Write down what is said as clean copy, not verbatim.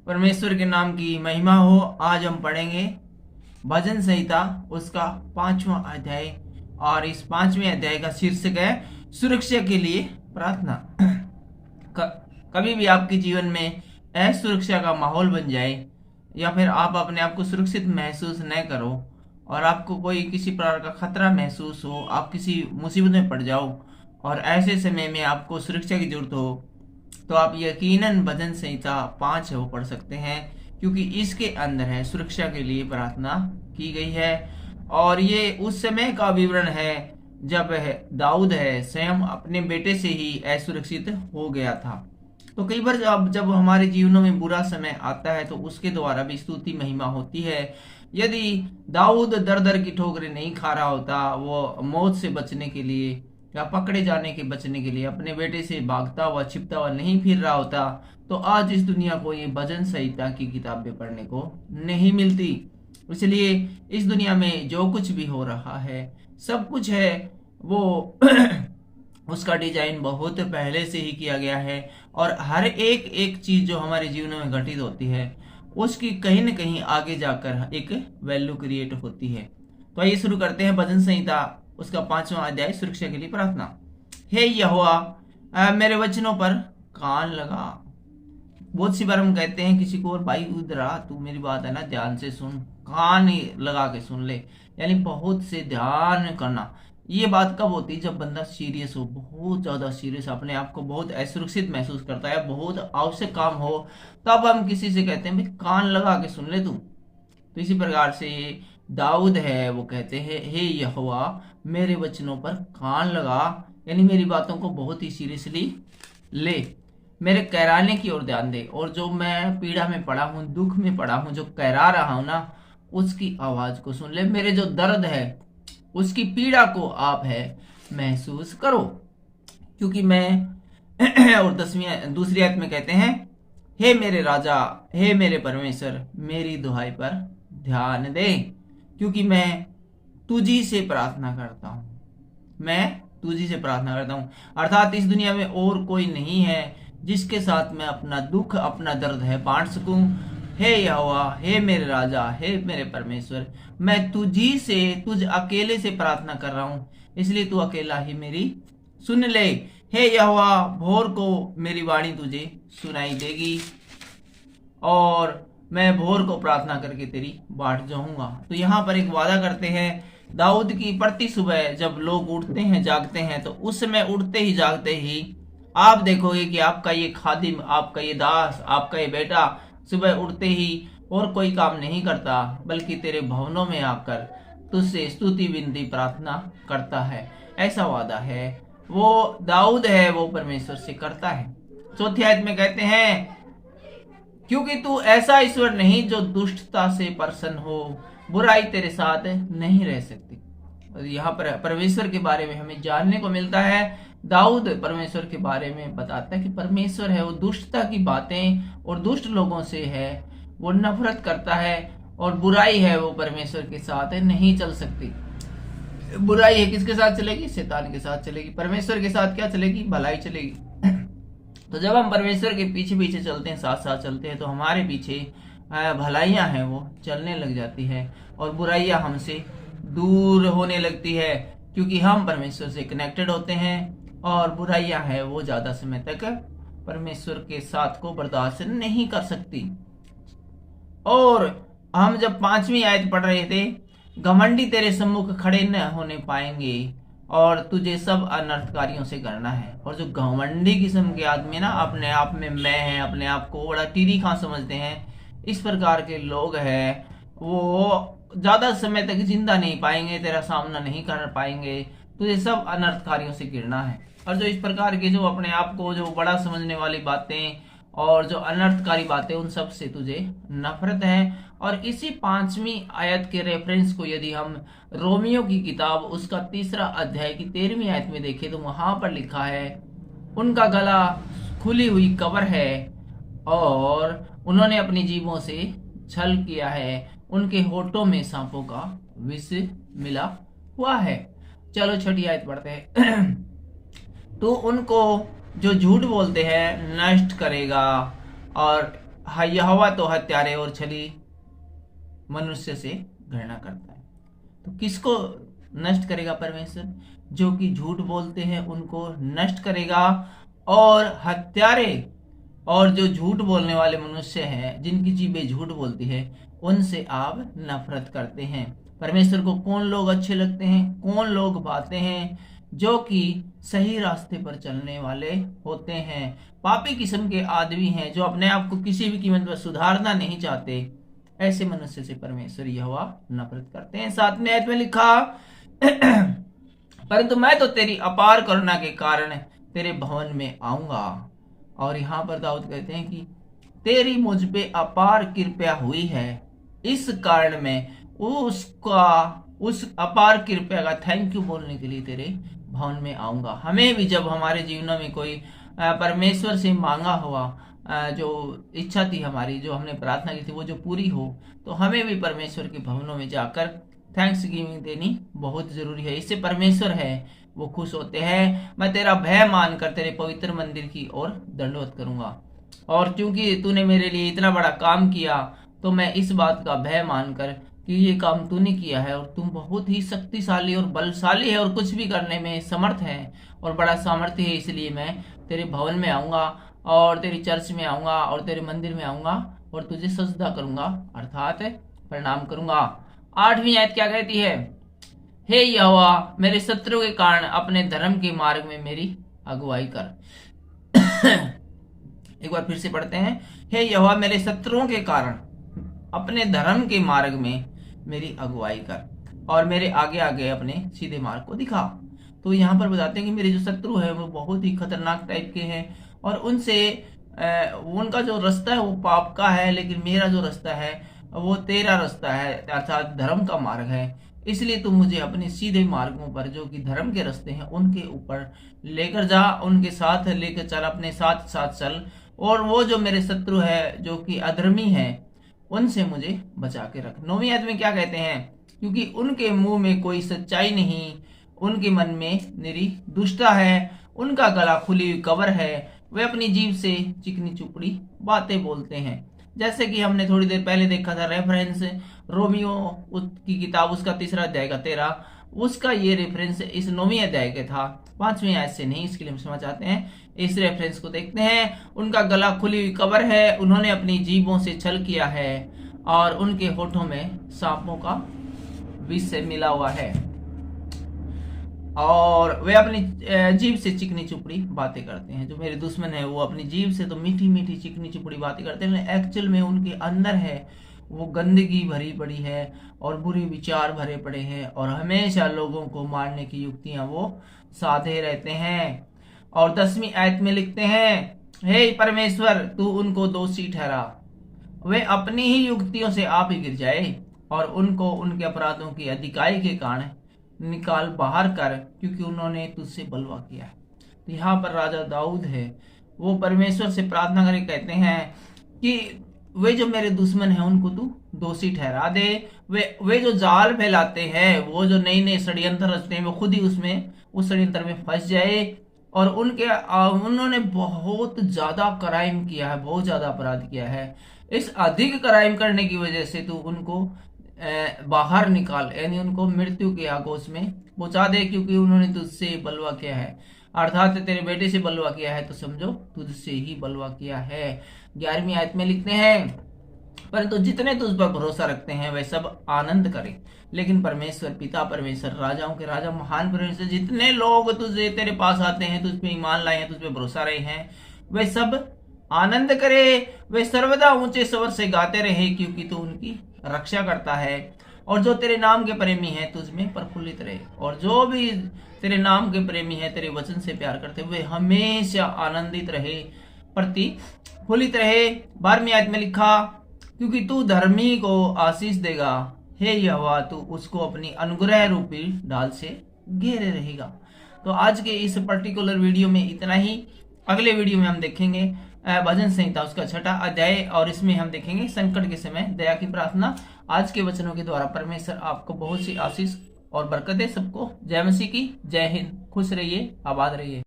परमेश्वर के नाम की महिमा हो। आज हम पढ़ेंगे भजन संहिता उसका 5वां अध्याय, और इस 5वें अध्याय का शीर्षक है सुरक्षा के लिए प्रार्थना। कभी भी आपके जीवन में असुरक्षा का माहौल बन जाए, या फिर आप अपने आप को सुरक्षित महसूस न करो और आपको कोई किसी प्रकार का खतरा महसूस हो, आप किसी मुसीबत में पड़ जाओ और ऐसे समय में आपको सुरक्षा की जरूरत हो, तो आप यकीनन भजन संहिता 5 है वो पढ़ सकते हैं, क्योंकि इसके अंदर है सुरक्षा के लिए प्रार्थना की गई है। और ये उस समय का विवरण है जब दाऊद है स्वयं अपने बेटे से ही असुरक्षित हो गया था। तो कई बार जब हमारे जीवनों में बुरा समय आता है तो उसके द्वारा भी स्तुति महिमा होती है। यदि दाऊद दर दर की ठोकरें नहीं खा रहा होता, वो मौत से बचने के लिए या पकड़े जाने के बचने के लिए अपने बेटे से भागता हुआ छिपता हुआ नहीं फिर रहा होता, तो आज इस दुनिया को ये भजन संहिता की किताबें पढ़ने को नहीं मिलती। इसलिए इस दुनिया में जो कुछ भी हो रहा है, सब कुछ है वो उसका डिजाइन बहुत पहले से ही किया गया है, और हर एक एक चीज जो हमारे जीवन में घटित होती है उसकी कहीं न कहीं आगे जाकर एक वैल्यू क्रिएट होती है। तो आइए शुरू करते हैं भजन संहिता उसका 5वां अध्याय सुरक्षा के लिए प्रार्थना। हे यहोवा, मेरे वचनों पर कान लगा। बहुत सी बार हम कहते हैं किसी को, और भाई उधर आ, तू मेरी बात है ना ध्यान से सुन, कान लगा के सुन ले, यानी बहुत से ध्यान करना। ये बात कब होती है? जब बंदा सीरियस हो, बहुत ज्यादा सीरियस, अपने आप को बहुत असुरक्षित महसूस करता है, बहुत आवश्यक काम हो, तब हम किसी से कहते हैं भाई कान लगा के सुन ले तू। तो इसी प्रकार से दाऊद है वो कहते हैं, हे यहोवा मेरे वचनों पर कान लगा, यानी मेरी बातों को बहुत ही सीरियसली ले, मेरे कहराने की ओर ध्यान दे, और जो मैं पीड़ा में पड़ा हूँ, दुख में पड़ा हूँ, जो कहरा रहा हूं ना, उसकी आवाज को सुन ले। मेरे जो दर्द है उसकी पीड़ा को आप है महसूस करो, क्योंकि मैं और 10वीं दूसरी आयत में कहते हैं, हे मेरे राजा, हे मेरे परमेश्वर, मेरी दुहाई पर ध्यान दे, क्योंकि मैं तुझी से प्रार्थना करता हूं। मैं तुझी से प्रार्थना करता हूं, अर्थात इस दुनिया में और कोई नहीं है जिसके साथ मैं अपना दुख, अपना दर्द है बांट सकूं। हे यहोवा, हे मेरे राजा, हे मेरे परमेश्वर, मैं तुझी से, तुझ अकेले से प्रार्थना कर रहा हूं, इसलिए तू अकेला ही मेरी सुन ले। हे यहोवा, भोर को मेरी वाणी तुझे सुनाई देगी और मैं भोर को प्रार्थना करके तेरी बाट जाऊंगा। तो यहाँ पर एक वादा करते हैं दाऊद की, प्रति सुबह जब लोग उठते हैं जागते हैं, तो उस समय उठते ही जागते ही आप देखोगे कि आपका ये खादिम, आपका ये दास, आपका ये बेटा सुबह उठते ही और कोई काम नहीं करता, बल्कि तेरे भवनों में आकर तुझसे स्तुति विनती प्रार्थना करता है। ऐसा वादा है वो दाऊद है वो परमेश्वर से करता है। चौथी आयत में कहते हैं, क्योंकि तू ऐसा ईश्वर नहीं जो दुष्टता से प्रसन्न हो, बुराई तेरे साथ नहीं रह सकती। यहाँ पर परमेश्वर के बारे में हमें जानने को मिलता है। दाऊद परमेश्वर के बारे में बताता है कि परमेश्वर है वो दुष्टता की बातें और दुष्ट लोगों से है वो नफरत करता है, और बुराई है वो परमेश्वर के साथ नहीं चल सकती। बुराई है किसके साथ चलेगी? शैतान के साथ चलेगी। परमेश्वर के साथ क्या चलेगी? भलाई चलेगी। तो जब हम परमेश्वर के पीछे पीछे चलते हैं, साथ साथ चलते हैं, तो हमारे पीछे भलाइयां हैं वो चलने लग जाती है, और बुराइयां हमसे दूर होने लगती है, क्योंकि हम परमेश्वर से कनेक्टेड होते हैं, और बुराइयां हैं वो ज्यादा समय तक परमेश्वर के साथ को बर्दाश्त नहीं कर सकती। और हम जब 5वीं आयत पढ़ रहे थे, घमंडी तेरे सम्मुख खड़े न होने पाएंगे और तुझे सब अनर्थकारियों से करना है। और जो घमंडी किस्म के आदमी ना, अपने आप में मैं है, अपने आप को बड़ा टीरी खां समझते हैं, इस प्रकार के लोग हैं, वो ज्यादा समय तक जिंदा नहीं पाएंगे, तेरा सामना नहीं कर पाएंगे, तुझे सब अनर्थकारियों से गिरना है। और जो इस प्रकार के जो अपने आप को जो बड़ा समझने वाली बातें और जो अनर्थकारी बातें, उन सब से तुझे नफरत है। और इसी 5वीं आयत के रेफरेंस को यदि हम रोमियो की किताब उसका 3रा अध्याय की 13वीं आयत में देखें, तो वहां पर लिखा है, उनका गला खुली हुई कब्र है और उन्होंने अपनी जीभों से छल किया है, उनके होठों में सांपों का विष मिला हुआ है। चलो 6ठी आयत पढ़ते हैं। तो उनको जो झूठ बोलते हैं नष्ट करेगा, और यहोवा तो हत्यारे और छली मनुष्य से घृणा करता है। तो किसको नष्ट करेगा परमेश्वर? जो कि झूठ बोलते हैं उनको नष्ट करेगा, और हत्यारे और जो झूठ बोलने वाले मनुष्य हैं, जिनकी जीभें झूठ बोलती है, उनसे आप नफरत करते हैं। परमेश्वर को कौन लोग अच्छे लगते हैं? कौन लोग पाते हैं? जो कि सही रास्ते पर चलने वाले होते हैं। पापी किस्म के आदमी हैं जो अपने आप को किसी भी कीमत पर सुधारना नहीं चाहते, ऐसे मनुष्य से परमेश्वर यहोवा नफरत करते हैं। 7वें आयत में लिखा परंतु मैं तो तेरी अपार करुणा के कारण तेरे भवन में आऊंगा। और यहाँ पर दाऊद कहते हैं कि तेरी मुझ पे अपार कृपया हुई है, इस कारण मैं उस अपार कृपया का थैंक यू बोलने के लिए तेरे भवन में आऊंगा। हमें भी जब हमारे जीवन में कोई परमेश्वर से मांगा हुआ जो इच्छा थी हमारी, जो हमने प्रार्थना की थी, वो जो पूरी हो, तो हमें भी परमेश्वर के भवनों में जाकर थैंक्स गिविंग देनी बहुत जरूरी है। इससे परमेश्वर है वो खुश होते हैं। मैं तेरा भय मानकर तेरे पवित्र मंदिर की ओर दंडवत करूंगा, और क्योंकि तूने मेरे लिए इतना बड़ा काम किया, तो मैं इस बात का भय मानकर कि ये काम तूने किया है और तुम बहुत ही शक्तिशाली और बलशाली है और कुछ भी करने में समर्थ है और बड़ा सामर्थ्य है, इसलिए मैं तेरे भवन में आऊंगा और तेरी चर्च में आऊंगा और तेरे मंदिर में आऊंगा और तुझे सजदा करूंगा, अर्थात प्रणाम करूंगा। 8वीं आयत क्या कहती है? हे यहोवा मेरे शत्रु के कारण अपने धर्म के मार्ग में मेरी अगुवाई कर। एक बार फिर से पढ़ते हैं। हे यहोवा मेरे शत्रुओं के कारण अपने धर्म के मार्ग में मेरी अगुवाई कर और मेरे आगे आगे अपने सीधे मार्ग को दिखा। तो यहाँ पर बताते हैं कि मेरे जो शत्रु है वो बहुत ही खतरनाक टाइप के हैं और उनसे उनका जो रास्ता है वो पाप का है, लेकिन मेरा जो रास्ता है वो तेरा रास्ता है, अर्थात धर्म का मार्ग है। इसलिए तुम मुझे अपने सीधे मार्गों पर जो कि धर्म के रास्ते हैं उनके ऊपर लेकर जा, उनके साथ लेकर चल, अपने साथ साथ चल, और वो जो मेरे शत्रु है जो कि अधर्मी है उनसे मुझे बचा के रख। 9वीं आयत में क्या कहते हैं? क्योंकि उनके मुंह में कोई सच्चाई नहीं, उनके मन में निरी दुष्टता है, उनका गला खुली हुई कब्र है, वे अपनी जीभ से चिकनी चुपड़ी बातें बोलते हैं। जैसे कि हमने थोड़ी देर पहले देखा था रेफरेंस रोमियो की किताब, उसका 3रा अध्याय का 13, उसका ये रेफरेंस इस 9वीं अध्याय के था, 5वीं आयत से नहीं, इसके लिए हम समझ चाहते हैं, इस रेफरेंस को देखते हैं। उनका गला खुली हुई कब्र है, उन्होंने अपनी जीभों से छल किया है और उनके होठों में सांपों का विष से मिला हुआ है और वे अपनी जीभ से चिकनी चुपड़ी बातें करते हैं। जो मेरे दुश्मन है वो अपनी जीभ से तो मीठी मीठी चिकनी चुपड़ी बातें करते हैं, एक्चुअल में उनके अंदर है वो गंदगी भरी पड़ी है और बुरे विचार भरे पड़े हैं और हमेशा लोगों को मारने की युक्तियां वो साधे रहते हैं। और 10वीं आयत में लिखते हैं, हे परमेश्वर तू उनको दोषी ठहरा, वे अपनी ही युक्तियों से आप ही गिर जाए और उनको उनके अपराधों की अधिकाई के कारण निकाल बाहर कर, क्योंकि उन्होंने तुझसे बलवा किया है। तो यहाँ पर राजा दाऊद है, वो परमेश्वर से प्रार्थना करके कहते हैं कि वे जो मेरे दुश्मन हैं उनको तू दोषी ठहरा दे, वे जो जाल फैलाते हैं, वो जो नए नए षड्यंत्र रचते हैं, वो खुद ही उसमें उस षड्यंत्र में फंस जाए। और उन्होंने बहुत ज्यादा क्राइम किया है, बहुत ज्यादा अपराध किया है। इस अधिक क्राइम करने की वजह से तू उनको बाहर निकाल, यानी उनको मृत्यु के आगोश में पहुंचा दे, क्योंकि उन्होंने तुझसे बलवा किया है, अर्थात तेरे बेटे से बलवा किया है, तो समझो तुझसे ही बलवा किया है। 11वीं आयत में लिखते हैं, परंतु जितने तुझ पर भरोसा रखते हैं वे सब आनंद करें, लेकिन परमेश्वर पिता, परमेश्वर राजाओं के राजा, महान परमेश्वर, जितने लोग तुझे तेरे पास आते हैं, तुझ पे ईमान लाए हैं, तुझ पे भरोसा रहे हैं, वे सब आनंद करे, वे सर्वदा ऊंचे स्वर से गाते रहे, क्योंकि तू उनकी रक्षा करता है। और जो तेरे नाम के प्रेमी हैं तुझ में प्रफुल्लित रहे, और जो भी तेरे नाम के प्रेमी हैं, तेरे वचन से प्यार करते हुए हमेशा आनंदित रहे, प्रतिफुल्लित रहे। 12वीं आयत में लिखा, क्योंकि तू धर्मी को आशीष देगा, हे यहोवा तू उसको अपनी अनुग्रह रूपी ढाल से घेरे रहेगा। तो आज के इस पर्टिकुलर वीडियो में इतना ही। अगले वीडियो में हम देखेंगे भजन संहिता उसका 6ठा अध्याय, और इसमें हम देखेंगे संकट के समय दया की प्रार्थना। आज के वचनों के द्वारा परमेश्वर आपको बहुत सी आशीष और बरकत दे। सबको जय मसीह की, जय हिंद। खुश रहिए, आबाद रहिए।